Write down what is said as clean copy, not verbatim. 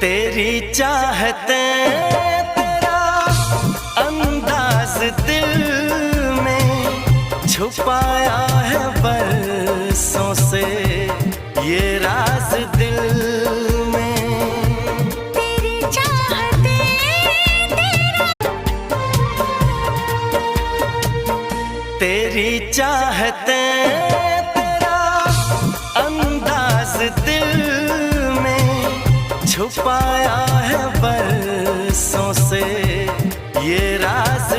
तेरी चाहते तेरा अंदाज दिल में छुपाया है बरसों से ये राज दिल में। तेरी चाहते तेरी चाहते तेरा अंदाज दिल में छुपाया है बरसों से ये राज